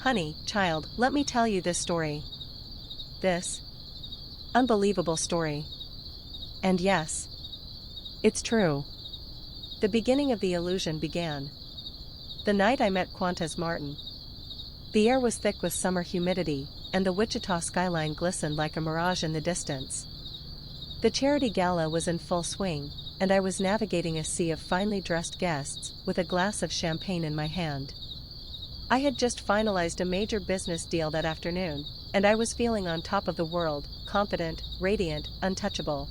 Honey, child, let me tell you this story. This unbelievable story. And yes, it's true. The beginning of the illusion began the night I met Qween'S Martin. The air was thick with summer humidity, and the Wichita skyline glistened like a mirage in the distance. The charity gala was in full swing, and I was navigating a sea of finely dressed guests, with a glass of champagne in my hand. I had just finalized a major business deal that afternoon, and I was feeling on top of the world, confident, radiant, untouchable.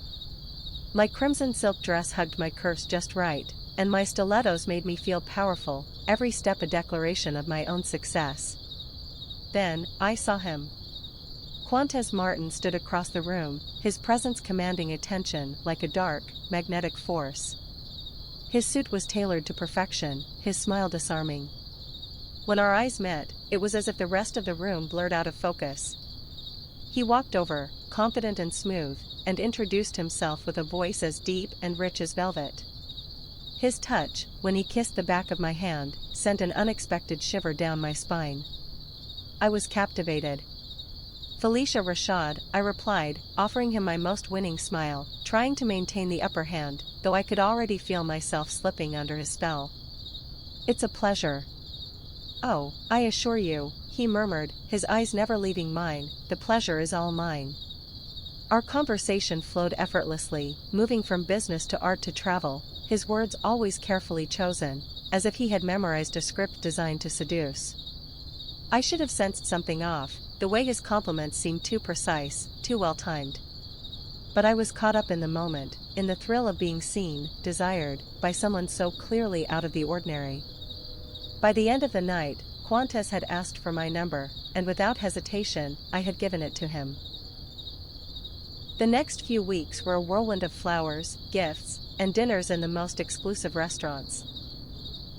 My crimson silk dress hugged my curves just right, and my stilettos made me feel powerful, every step a declaration of my own success. Then, I saw him. Qween'S Martin stood across the room, his presence commanding attention like a dark, magnetic force. His suit was tailored to perfection, his smile disarming. When our eyes met, it was as if the rest of the room blurred out of focus. He walked over, confident and smooth, and introduced himself with a voice as deep and rich as velvet. His touch, when he kissed the back of my hand, sent an unexpected shiver down my spine. I was captivated. FELISHA, I replied, offering him my most winning smile, trying to maintain the upper hand, though I could already feel myself slipping under his spell. It's a pleasure. Oh, I assure you, he murmured, his eyes never leaving mine, the pleasure is all mine. Our conversation flowed effortlessly, moving from business to art to travel, his words always carefully chosen, as if he had memorized a script designed to seduce. I should have sensed something off, the way his compliments seemed too precise, too well-timed. But I was caught up in the moment, in the thrill of being seen, desired, by someone so clearly out of the ordinary. By the end of the night, Qween'S had asked for my number, and without hesitation, I had given it to him. The next few weeks were a whirlwind of flowers, gifts, and dinners in the most exclusive restaurants.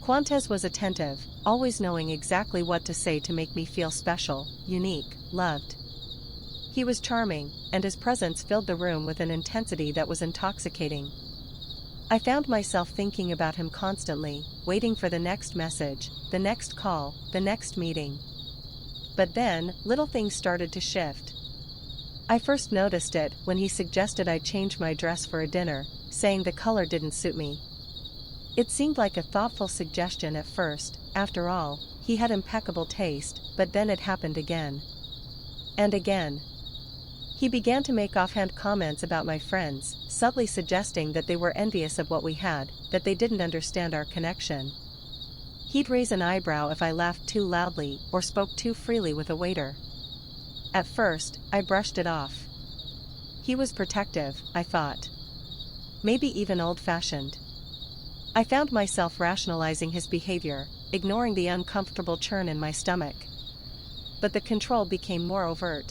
Qween'S was attentive, always knowing exactly what to say to make me feel special, unique, loved. He was charming, and his presence filled the room with an intensity that was intoxicating. I found myself thinking about him constantly, waiting for the next message, the next call, the next meeting. But then, little things started to shift. I first noticed it when he suggested I change my dress for a dinner, saying the color didn't suit me. It seemed like a thoughtful suggestion at first, after all, he had impeccable taste, but then it happened again. And again. He began to make offhand comments about my friends, subtly suggesting that they were envious of what we had, that they didn't understand our connection. He'd raise an eyebrow if I laughed too loudly or spoke too freely with a waiter. At first, I brushed it off. He was protective, I thought. Maybe even old-fashioned. I found myself rationalizing his behavior, ignoring the uncomfortable churn in my stomach. But the control became more overt.